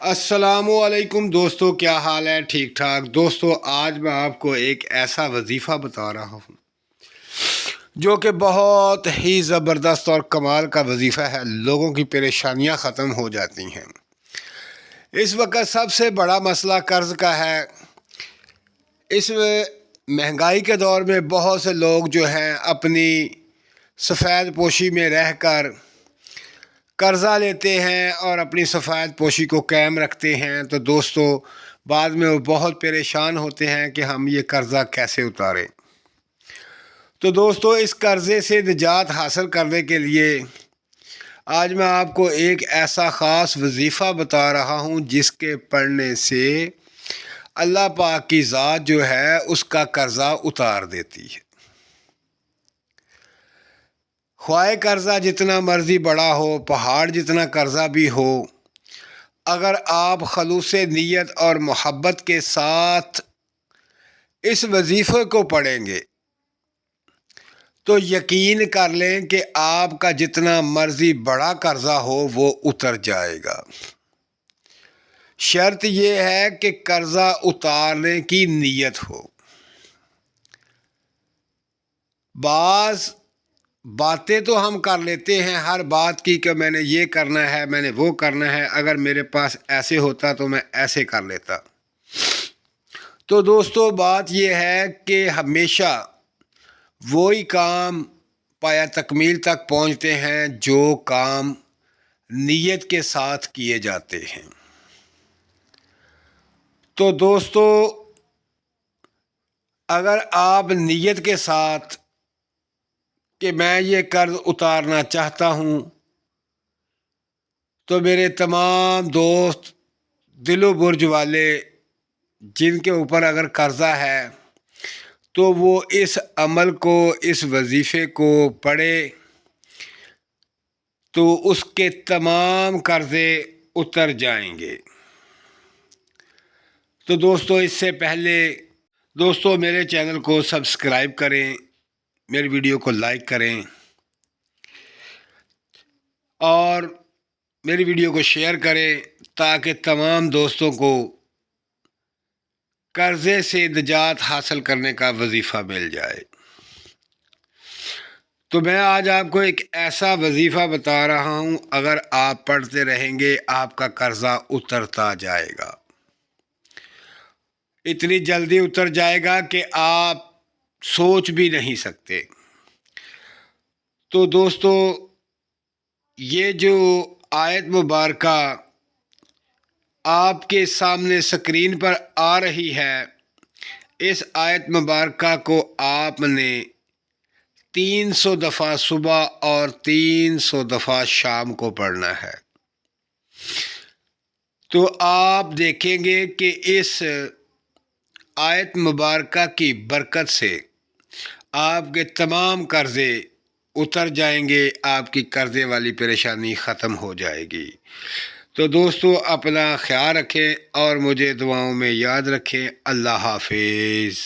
अस्सलामुअलैकुम दोस्तों, क्या हाल है? ठीक ठाक दोस्तों। आज मैं आपको एक ऐसा वजीफ़ा बता रहा हूँ जो कि बहुत ही ज़बरदस्त और कमाल का वजीफ़ा है। लोगों की परेशानियाँ ख़त्म हो जाती हैं। इस वक्त सबसे बड़ा मसला कर्ज़ का है। इस महंगाई के दौर में बहुत से लोग जो हैं अपनी सफ़ेद पोशी में रहकर कर्ज़ा लेते हैं और अपनी सफ़ेद पोशी को कायम रखते हैं। तो दोस्तों, बाद में वो बहुत परेशान होते हैं कि हम ये कर्ज़ा कैसे उतारें। तो दोस्तों, इस कर्ज़े से निजात हासिल करने के लिए आज मैं आपको एक ऐसा ख़ास वजीफ़ा बता रहा हूँ जिसके पढ़ने से अल्लाह पाक की ज़ात जो है उसका कर्ज़ा उतार देती है। ख्वाह कर्ज़ा जितना मर्ज़ी बड़ा हो, पहाड़ जितना कर्ज़ा भी हो, अगर आप खलूस नीयत और मोहब्बत के साथ इस वजीफ़े को पढ़ेंगे तो यकीन कर लें कि आपका जितना मर्ज़ी बड़ा कर्ज़ा हो वो उतर जाएगा। शर्त यह है कि कर्ज़ा उतारने की नीयत हो। बाज़ बातें तो हम कर लेते हैं हर बात की कि मैंने ये करना है, मैंने वो करना है, अगर मेरे पास ऐसे होता तो मैं ऐसे कर लेता। तो दोस्तों, बात यह है कि हमेशा वही काम पाया तकमील तक पहुंचते हैं जो काम नीयत के साथ किए जाते हैं। तो दोस्तों, अगर आप नीयत के साथ कि मैं ये कर्ज उतारना चाहता हूँ, तो मेरे तमाम दोस्त दिलो बुर्ज वाले जिनके ऊपर अगर कर्ज़ा है तो वो इस अमल को, इस वजीफ़े को पढ़े तो उसके तमाम कर्ज़े उतर जाएंगे। तो दोस्तों, इससे पहले दोस्तों मेरे चैनल को सब्सक्राइब करें, मेरी वीडियो को लाइक करें और मेरी वीडियो को शेयर करें ताकि तमाम दोस्तों को कर्ज़े से निजात हासिल करने का वजीफ़ा मिल जाए। तो मैं आज आपको एक ऐसा वजीफ़ा बता रहा हूँ, अगर आप पढ़ते रहेंगे आपका कर्ज़ा उतरता जाएगा। इतनी जल्दी उतर जाएगा कि आप सोच भी नहीं सकते। तो दोस्तों, ये जो आयत मुबारका आपके सामने स्क्रीन पर आ रही है, इस आयत मुबारका को आपने 300 दफ़ा सुबह और 300 दफ़ा शाम को पढ़ना है। तो आप देखेंगे कि इस आयत मुबारका की बरकत से आपके तमाम कर्ज़े उतर जाएंगे, आपकी कर्ज़े वाली परेशानी ख़त्म हो जाएगी। तो दोस्तों, अपना ख्याल रखें और मुझे दुआओं में याद रखें। अल्लाह हाफिज़।